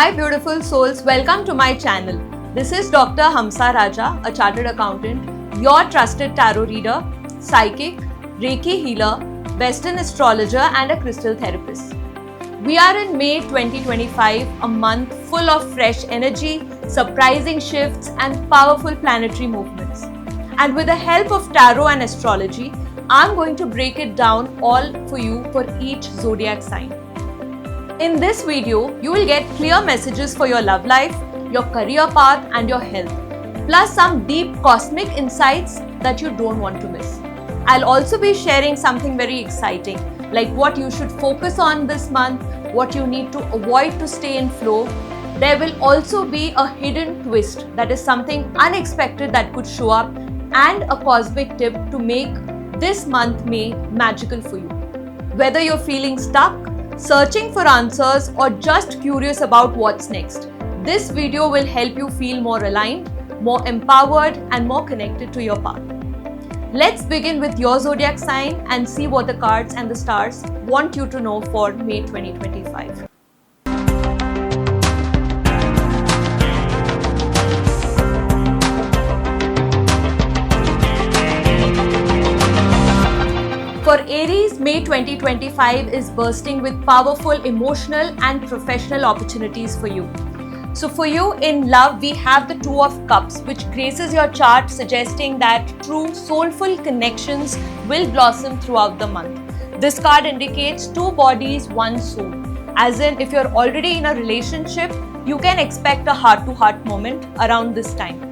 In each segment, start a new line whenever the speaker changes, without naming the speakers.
Hi beautiful souls, welcome to my channel. This is Dr. Hamsa Raja, a chartered accountant, your trusted tarot reader, psychic, Reiki healer, Western astrologer and a crystal therapist. We are in May 2025, a month full of fresh energy, surprising shifts and powerful planetary movements. And with the help of tarot and astrology, I'm going to break it down all for you for each zodiac sign. In this video, you will get clear messages for your love life, your career path and your health, plus some deep cosmic insights that you don't want to miss. I'll also be sharing something very exciting, like what you should focus on this month, what you need to avoid to stay in flow. There will also be a hidden twist, that is something unexpected that could show up, and a cosmic tip to make this month May magical for you. Whether you're feeling stuck, searching for answers or just curious about what's next, this video will help you feel more aligned, more empowered and more connected to your path. Let's begin with your zodiac sign and see what the cards and the stars want you to know for May 2025. For Aries, May 2025 is bursting with powerful emotional and professional opportunities for you. So for you in love, we have the Two of Cups, which graces your chart, suggesting that true soulful connections will blossom throughout the month. This card indicates two bodies, one soul. As in, if you're already in a relationship, you can expect a heart-to-heart moment around this time,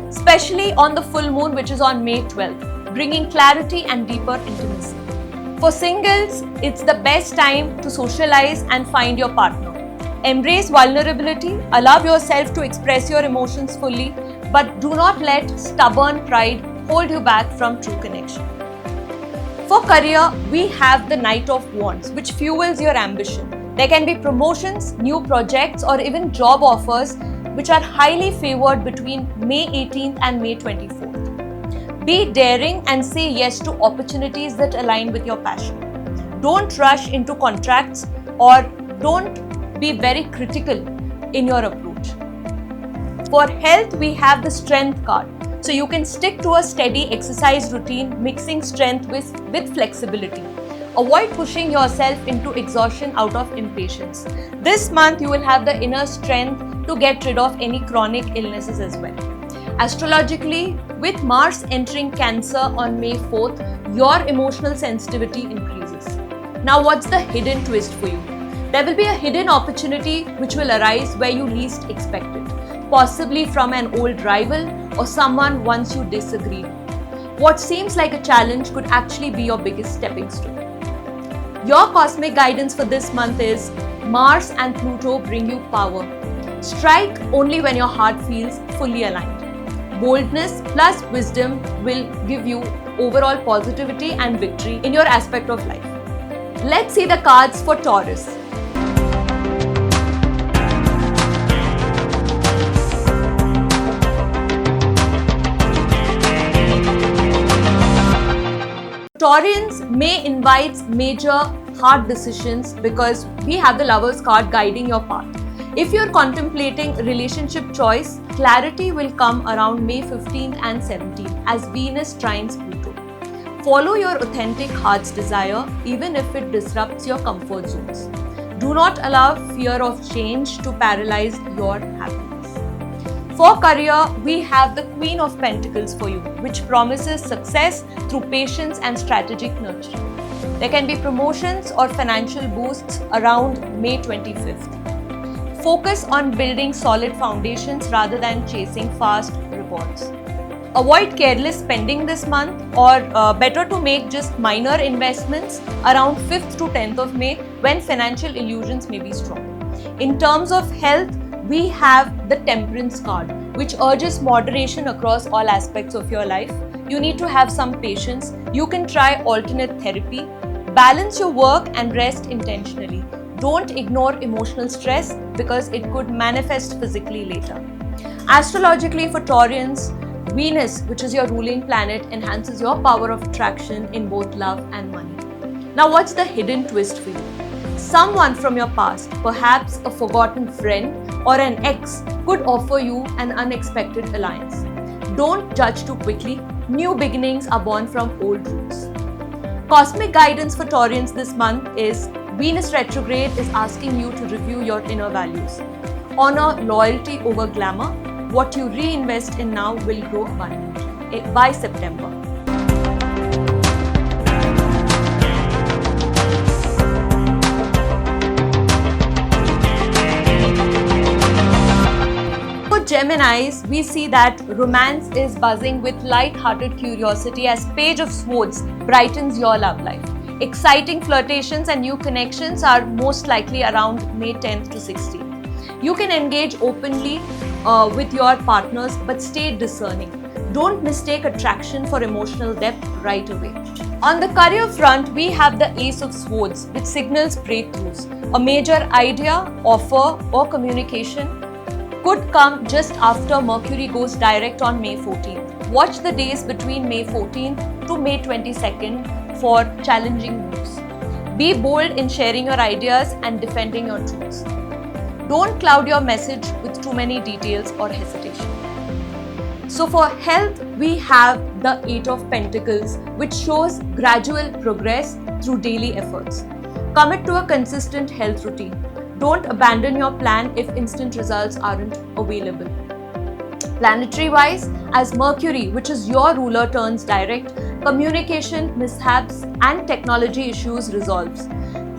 especially on the full moon, which is on May 12th, bringing clarity and deeper intimacy. For singles, it's the best time to socialize and find your partner. Embrace vulnerability, allow yourself to express your emotions fully, but do not let stubborn pride hold you back from true connection. For career, we have the Knight of Wands, which fuels your ambition. There can be promotions, new projects, or even job offers which are highly favored between May 18th and May 24th. Be daring and say yes to opportunities that align with your passion. Don't rush into contracts or don't be very critical in your approach. For health, we have the Strength card. So you can stick to a steady exercise routine, mixing strength with flexibility. Avoid pushing yourself into exhaustion out of impatience. This month, you will have the inner strength to get rid of any chronic illnesses as well. Astrologically, with Mars entering Cancer on May 4th, your emotional sensitivity increases. Now, what's the hidden twist for you? There will be a hidden opportunity which will arise where you least expect it, possibly from an old rival or someone once you disagreed. What seems like a challenge could actually be your biggest stepping stone. Your cosmic guidance for this month is Mars and Pluto bring you power. Strike only when your heart feels fully aligned. Boldness plus wisdom will give you overall positivity and victory in your aspect of life. Let's see the cards for Taurus. Taurians may invite major hard decisions because we have the Lovers card guiding your path. If you're contemplating relationship choice, clarity will come around May 15th and 17th as Venus trines Pluto. Follow your authentic heart's desire even if it disrupts your comfort zones. Do not allow fear of change to paralyze your happiness. For career, we have the Queen of Pentacles for you, which promises success through patience and strategic nurturing. There can be promotions or financial boosts around May 25th. Focus on building solid foundations rather than chasing fast rewards. Avoid careless spending this month, or better to make just minor investments around 5th to 10th of May when financial illusions may be strong. In terms of health, we have the Temperance card, which urges moderation across all aspects of your life. You need to have some patience. You can try alternate therapy. Balance your work and rest intentionally. Don't ignore emotional stress because it could manifest physically later. Astrologically for Taurians, Venus, which is your ruling planet, enhances your power of attraction in both love and money. Now, what's the hidden twist for you? Someone from your past, perhaps a forgotten friend or an ex, could offer you an unexpected alliance. Don't judge too quickly. New beginnings are born from old roots. Cosmic guidance for Taurians this month is Venus retrograde is asking you to review your inner values. Honor loyalty over glamour. What you reinvest in now will grow abundantly by September. Geminis, we see that romance is buzzing with light-hearted curiosity as Page of Swords brightens your love life. Exciting flirtations and new connections are most likely around May 10th to 16th. You can engage openly with your partners but stay discerning. Don't mistake attraction for emotional depth right away. On the career front, we have the Ace of Swords, which signals breakthroughs. A major idea, offer or communication could come just after Mercury goes direct on May 14th. Watch the days between May 14th to May 22nd for challenging moves. Be bold in sharing your ideas and defending your truths. Don't cloud your message with too many details or hesitation. So for health, we have the Eight of Pentacles, which shows gradual progress through daily efforts. Commit to a consistent health routine. Don't abandon your plan if instant results aren't available. Planetary wise, as Mercury, which is your ruler, turns direct, communication mishaps and technology issues resolves,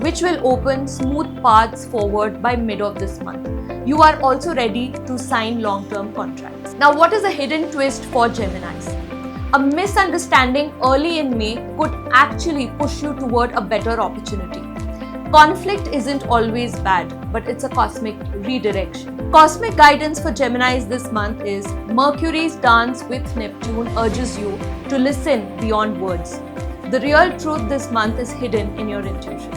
which will open smooth paths forward by mid of this month. You are also ready to sign long-term contracts. Now, what is a hidden twist for Geminis? A misunderstanding early in May could actually push you toward a better opportunity. Conflict isn't always bad, but it's a cosmic redirection. Cosmic guidance for Geminis this month is Mercury's dance with Neptune urges you to listen beyond words. The real truth this month is hidden in your intuition.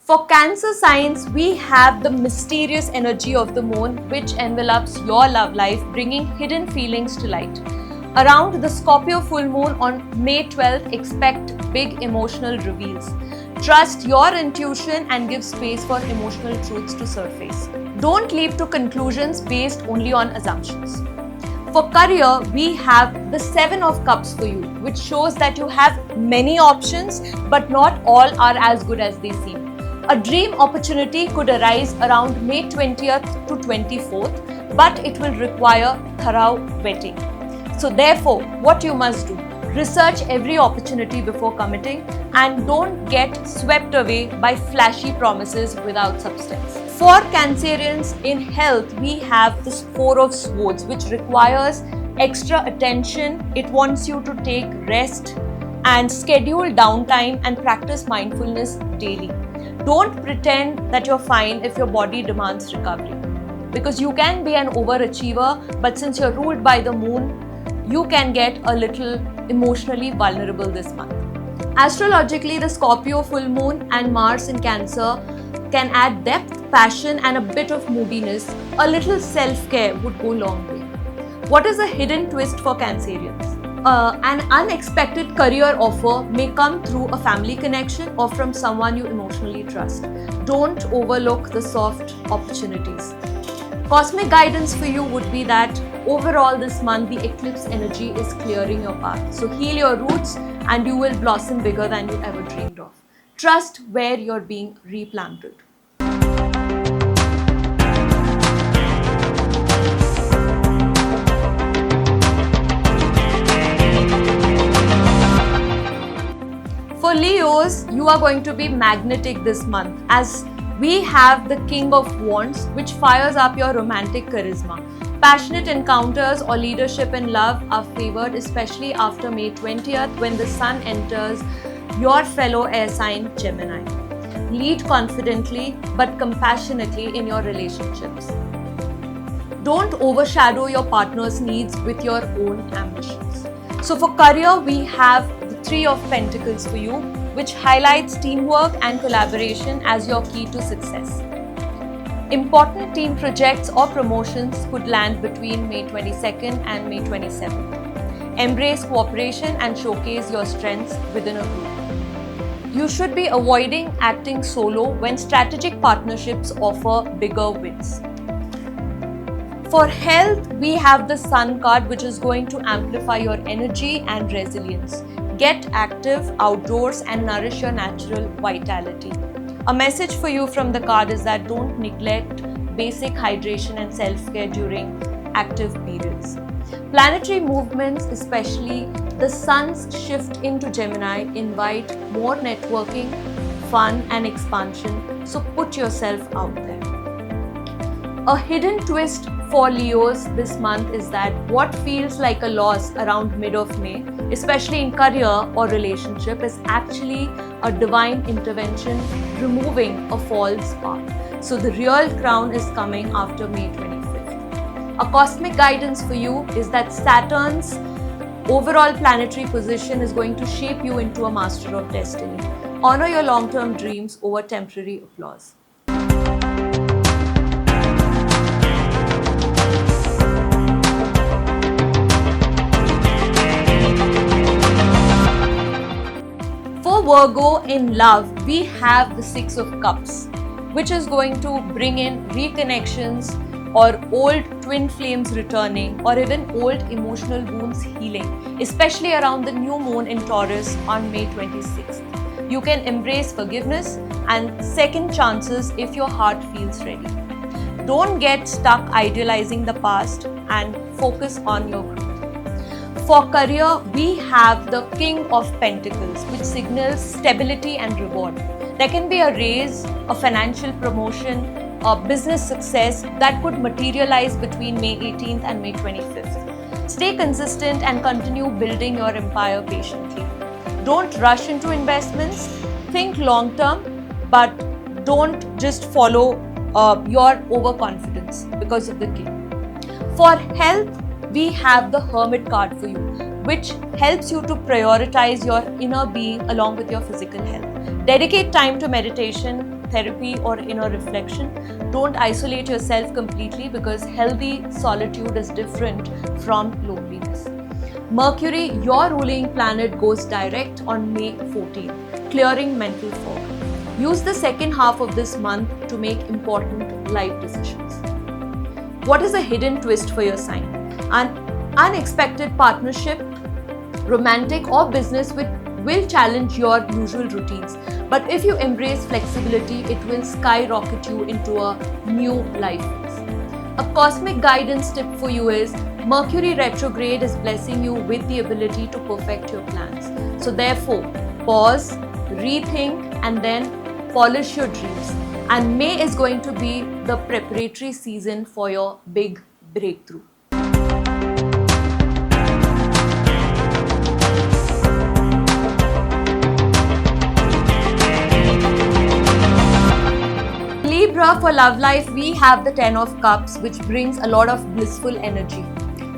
For Cancer signs, we have the mysterious energy of the moon, which envelops your love life, bringing hidden feelings to light. Around the Scorpio full moon on May 12th, expect big emotional reveals. Trust your intuition and give space for emotional truths to surface. Don't leap to conclusions based only on assumptions. For career, we have the Seven of Cups for you, which shows that you have many options, but not all are as good as they seem. A dream opportunity could arise around May 20th to 24th, but it will require thorough vetting. So therefore, what you must do, research every opportunity before committing and don't get swept away by flashy promises without substance. For Cancerians, in health, we have the Four of Swords, which requires extra attention. It wants you to take rest and schedule downtime and practice mindfulness daily. Don't pretend that you're fine if your body demands recovery. Because you can be an overachiever, but since you're ruled by the moon, you can get a little emotionally vulnerable this month. Astrologically, the Scorpio full moon and Mars in Cancer can add depth, passion, and a bit of moodiness. A little self-care would go a long way. What is a hidden twist for Cancerians? An unexpected career offer may come through a family connection or from someone you emotionally trust. Don't overlook the soft opportunities. Cosmic guidance for you would be that overall this month the eclipse energy is clearing your path. So heal your roots and you will blossom bigger than you ever dreamed of. Trust where you're being replanted. For Leos, you are going to be magnetic this month as we have the King of Wands, which fires up your romantic charisma. Passionate encounters or leadership in love are favored, especially after May 20th when the Sun enters your fellow air sign Gemini. Lead confidently but compassionately in your relationships. Don't overshadow your partner's needs with your own ambitions. So for career, we have Three of Pentacles for you, which highlights teamwork and collaboration as your key to success. Important team projects or promotions could land between May 22nd and May 27th. Embrace cooperation and showcase your strengths within a group. You should be avoiding acting solo when strategic partnerships offer bigger wins. For health, we have the Sun card, which is going to amplify your energy and resilience. Get active outdoors and nourish your natural vitality. A message for you from the card is that don't neglect basic hydration and self-care during active periods. Planetary movements, especially the Sun's shift into Gemini, invite more networking, fun and expansion, so put yourself out there. A hidden twist for Leos this month is that what feels like a loss around mid of May, especially in career or relationship, is actually a divine intervention removing a false path. So the real crown is coming after May 25th. A cosmic guidance for you is that Saturn's overall planetary position is going to shape you into a master of destiny. Honor your long-term dreams over temporary applause. For Virgo in love, we have the Six of Cups, which is going to bring in reconnections or old twin flames returning or even old emotional wounds healing, especially around the new moon in Taurus on May 26th. You can embrace forgiveness and second chances if your heart feels ready. Don't get stuck idealizing the past and focus on your growth. For career, we have the King of Pentacles, which signals stability and reward. There can be a raise, a financial promotion, a business success that could materialize between May 18th and May 25th. Stay consistent and continue building your empire patiently. Don't rush into investments. Think long term, but don't just follow your overconfidence because of the King. For health, we have the Hermit card for you, which helps you to prioritize your inner being along with your physical health. Dedicate time to meditation, therapy or inner reflection. Don't isolate yourself completely because healthy solitude is different from loneliness. Mercury, your ruling planet, goes direct on May 14th, clearing mental fog. Use the second half of this month to make important life decisions. What is a hidden twist for your sign? An unexpected partnership, romantic or business will challenge your usual routines. But if you embrace flexibility, it will skyrocket you into a new life phase. A cosmic guidance tip for you is Mercury retrograde is blessing you with the ability to perfect your plans. So therefore, pause, rethink and then polish your dreams. And May is going to be the preparatory season for your big breakthrough. Libra, for love life, we have the Ten of Cups, which brings a lot of blissful energy.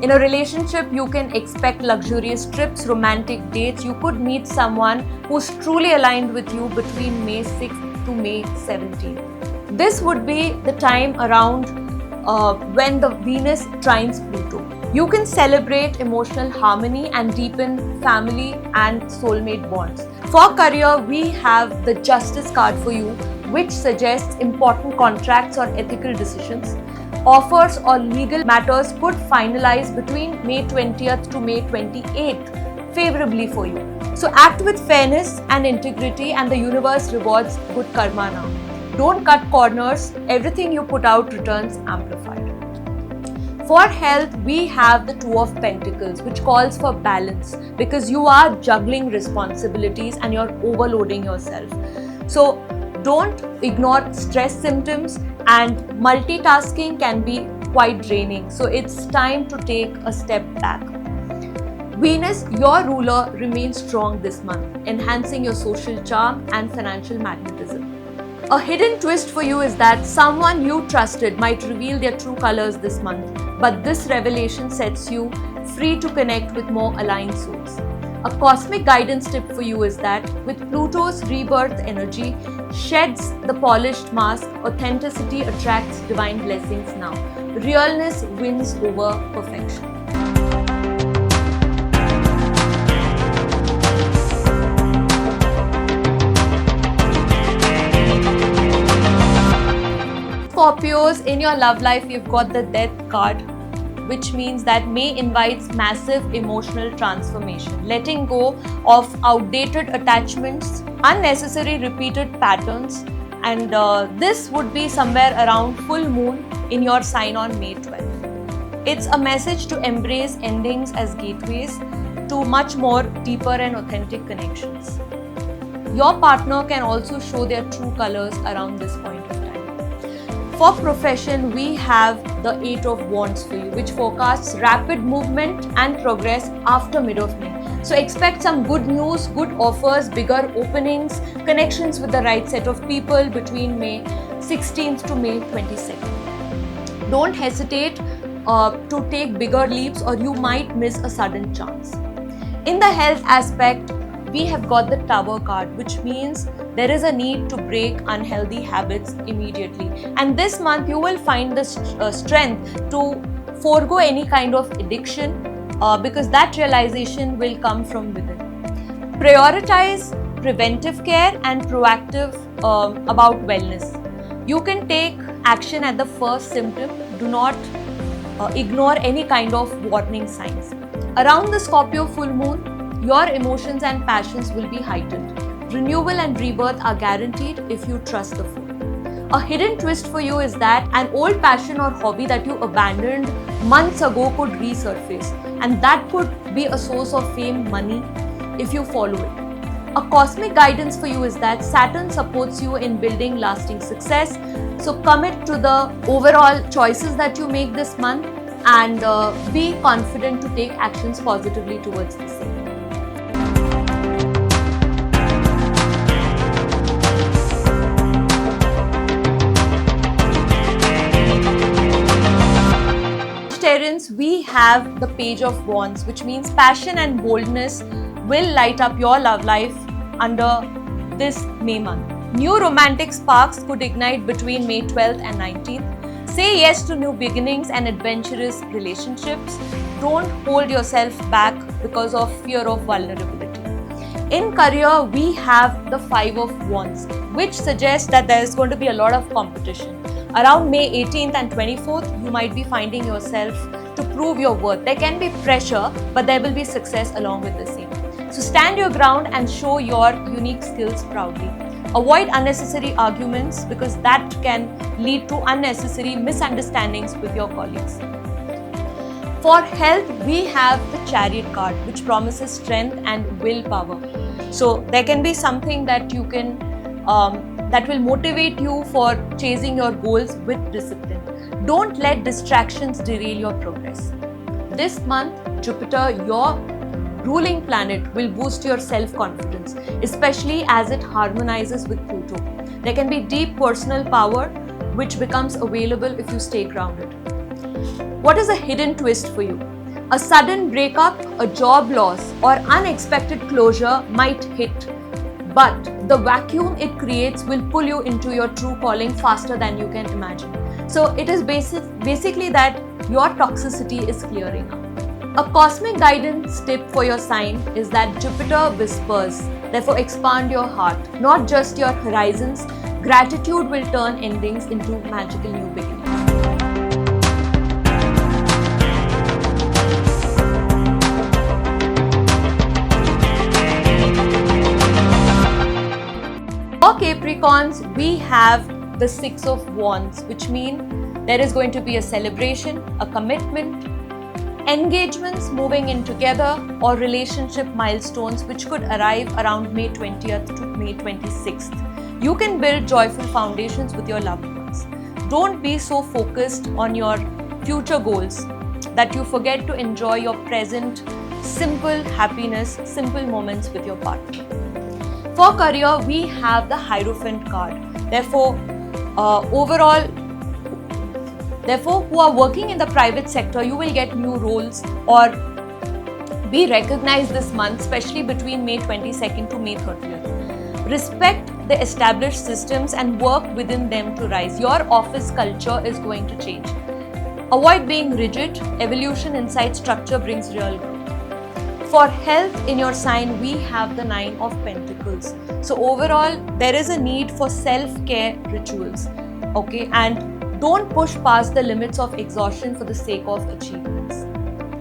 In a relationship, you can expect luxurious trips, romantic dates. You could meet someone who's truly aligned with you between May 6th to May 17th. This would be the time around when the Venus trines Pluto. You can celebrate emotional harmony and deepen family and soulmate bonds. For career, we have the Justice card for you, which suggests important contracts or ethical decisions. Offers or legal matters could finalize between May 20th to May 28th favorably for you. So act with fairness and integrity and the universe rewards good karma now. Don't cut corners. Everything you put out returns amplified. For health, we have the Two of Pentacles, which calls for balance because you are juggling responsibilities and you're overloading yourself. So don't ignore stress symptoms, and multitasking can be quite draining. So it's time to take a step back. Venus, your ruler, remains strong this month, enhancing your social charm and financial magnetism. A hidden twist for you is that someone you trusted might reveal their true colors this month, but this revelation sets you free to connect with more aligned souls. A cosmic guidance tip for you is that with Pluto's rebirth energy sheds the polished mask, authenticity attracts divine blessings now. Realness wins over perfection. Scorpios, in your love life, you've got the Death card, which means that May invites massive emotional transformation, letting go of outdated attachments, unnecessary repeated patterns, and this would be somewhere around full moon in your sign on May 12th. It's a message to embrace endings as gateways to much more deeper and authentic connections. Your partner can also show their true colors around this point of time. For profession, we have the Eight of Wands for you, which forecasts rapid movement and progress after mid of May. So expect some good news, good offers, bigger openings, connections with the right set of people between May 16th to May 22nd. Don't hesitate to take bigger leaps or you might miss a sudden chance. In the health aspect, we have got the Tower card, which means there is a need to break unhealthy habits immediately. And this month you will find the strength to forego any kind of addiction because that realization will come from within. Prioritize preventive care and proactive about wellness. You can take action at the first symptom. Do not ignore any kind of warning signs. Around the Scorpio full moon, your emotions and passions will be heightened. Renewal and rebirth are guaranteed if you trust the flow. A hidden twist for you is that an old passion or hobby that you abandoned months ago could resurface, and that could be a source of fame, money, if you follow it. A cosmic guidance for you is that Saturn supports you in building lasting success. So commit to the overall choices that you make this month and be confident to take actions positively towards the same. We have the Page of Wands, which means passion and boldness will light up your love life under this May month. New romantic sparks could ignite between May 12th and 19th. Say yes to new beginnings and adventurous relationships. Don't hold yourself back because of fear of vulnerability. In career, we have the Five of Wands, which suggests that there is going to be a lot of competition. Around May 18th and 24th, you might be finding yourself to prove your worth. There can be pressure, but there will be success along with the same. So stand your ground and show your unique skills proudly. Avoid unnecessary arguments because that can lead to unnecessary misunderstandings with your colleagues. For health, we have the Chariot card, which promises strength and willpower. So there can be something that you can that will motivate you for chasing your goals with discipline. Don't let distractions derail your progress. This month, Jupiter, your ruling planet, will boost your self-confidence, especially as it harmonizes with Pluto. There can be deep personal power which becomes available if you stay grounded. What is a hidden twist for you? A sudden breakup, a job loss, or unexpected closure might hit, but the vacuum it creates will pull you into your true calling faster than you can imagine. So it is basically that your toxicity is clearing up. A cosmic guidance tip for your sign is that Jupiter whispers, therefore expand your heart, not just your horizons. Gratitude will turn endings into magical new beginnings. For Capricorns, we have the Six of Wands, which means there is going to be a celebration, a commitment, engagements moving in together, or relationship milestones which could arrive around May 20th to May 26th. You can build joyful foundations with your loved ones. Don't be so focused on your future goals that you forget to enjoy your present simple happiness, simple moments with your partner. For career, we have the Hierophant card. Therefore, who are working in the private sector, you will get new roles or be recognized this month, especially between May 22nd to May 30th. Respect the established systems and work within them to rise. Your office culture is going to change. Avoid being rigid. Evolution inside structure brings real growth. For health in your sign, we have the 9 of Pentacles. So overall, there is a need for self-care rituals. Okay, and don't push past the limits of exhaustion for the sake of achievements.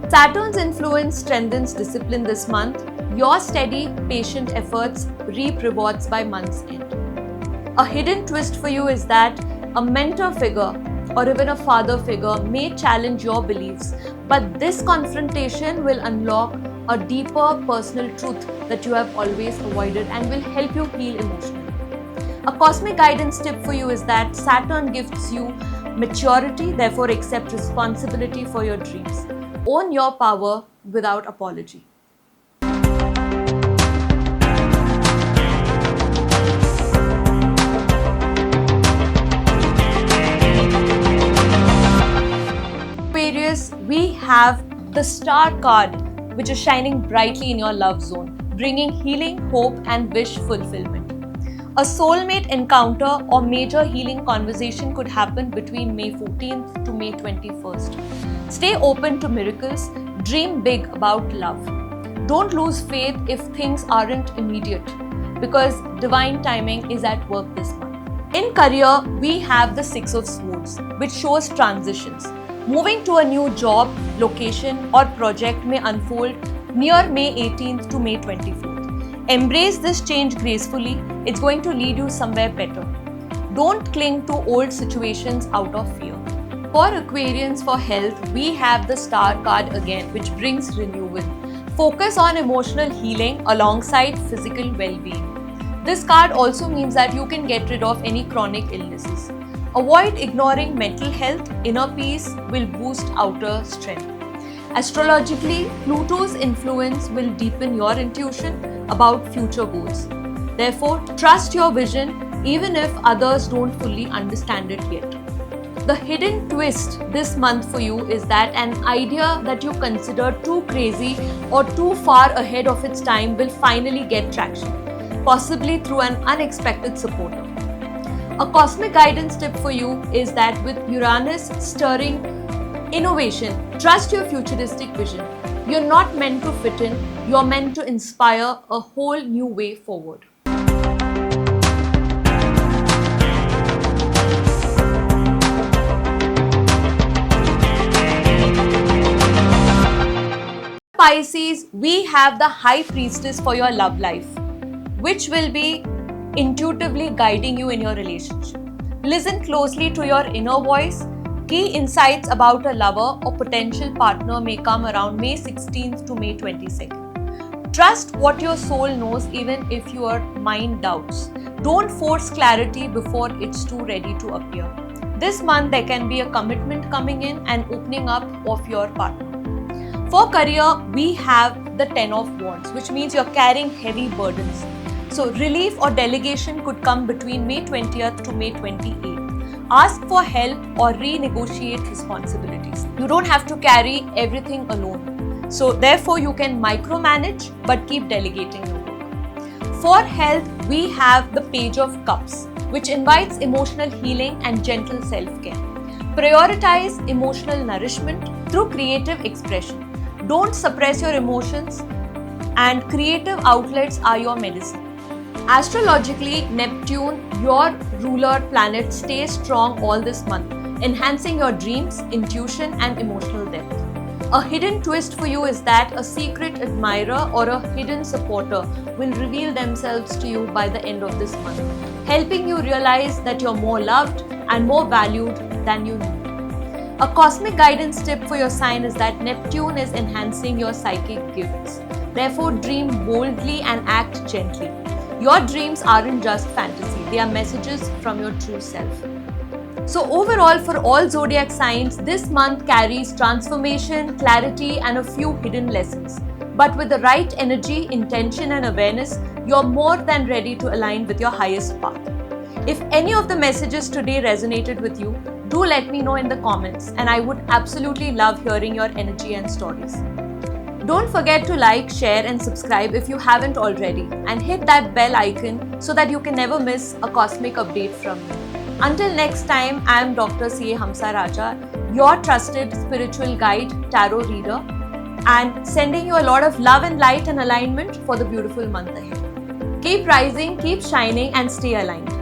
Saturn's influence strengthens discipline this month. Your steady, patient efforts reap rewards by month's end. A hidden twist for you is that a mentor figure or even a father figure may challenge your beliefs, but this confrontation will unlock a deeper personal truth that you have always avoided and will help you heal emotionally. A cosmic guidance tip for you is that Saturn gifts you maturity, therefore accept responsibility for your dreams. Own your power without apology. Aquarius, we have the Star card, which is shining brightly in your love zone, bringing healing, hope, and wish fulfillment. A soulmate encounter or major healing conversation could happen between May 14th to May 21st. Stay open to miracles, dream big about love. Don't lose faith if things aren't immediate, because divine timing is at work this month. In career, we have the 6 of Swords, which shows transitions. Moving to a new job, location, or project may unfold near May 18th to May 24th. Embrace this change gracefully, it's going to lead you somewhere better. Don't cling to old situations out of fear. For Aquarians, for health, we have the Star card again, which brings renewal. Focus on emotional healing alongside physical well-being. This card also means that you can get rid of any chronic illnesses. Avoid ignoring mental health. Inner peace will boost outer strength. Astrologically, Pluto's influence will deepen your intuition about future goals. Therefore, trust your vision even if others don't fully understand it yet. The hidden twist this month for you is that an idea that you consider too crazy or too far ahead of its time will finally get traction, possibly through an unexpected supporter. A cosmic guidance tip for you is that with Uranus stirring innovation, trust your futuristic vision. You're not meant to fit in, you're meant to inspire a whole new way forward. Pisces, we have the High Priestess for your love life, which will be intuitively guiding you in your relationship. Listen closely to your inner voice. Key insights about a lover or potential partner may come around May 16th to May 22nd. Trust what your soul knows even if your mind doubts. Don't force clarity before it's too ready to appear. This month there can be a commitment coming in and opening up of your partner. For career, we have the 10 of Wands, which means you're carrying heavy burdens. So relief or delegation could come between May 20th to May 28th. Ask for help or renegotiate responsibilities. You don't have to carry everything alone. So therefore you can micromanage but keep delegating your work. For health, we have the Page of Cups, which invites emotional healing and gentle self-care. Prioritize emotional nourishment through creative expression. Don't suppress your emotions, and creative outlets are your medicine. Astrologically, Neptune, your ruler planet, stays strong all this month, enhancing your dreams, intuition, and emotional depth. A hidden twist for you is that a secret admirer or a hidden supporter will reveal themselves to you by the end of this month, helping you realize that you're more loved and more valued than you knew. A cosmic guidance tip for your sign is that Neptune is enhancing your psychic gifts. Therefore, dream boldly and act gently. Your dreams aren't just fantasy, they are messages from your true self. So overall, for all zodiac signs, this month carries transformation, clarity, and a few hidden lessons. But with the right energy, intention, and awareness, you're more than ready to align with your highest path. If any of the messages today resonated with you, do let me know in the comments, and I would absolutely love hearing your energy and stories. Don't forget to like, share and subscribe if you haven't already, and hit that bell icon so that you can never miss a cosmic update from me. Until next time, I am Dr. C.A. Hamsa Raja, your trusted spiritual guide, tarot reader, and sending you a lot of love and light and alignment for the beautiful month ahead. Keep rising, keep shining and stay aligned.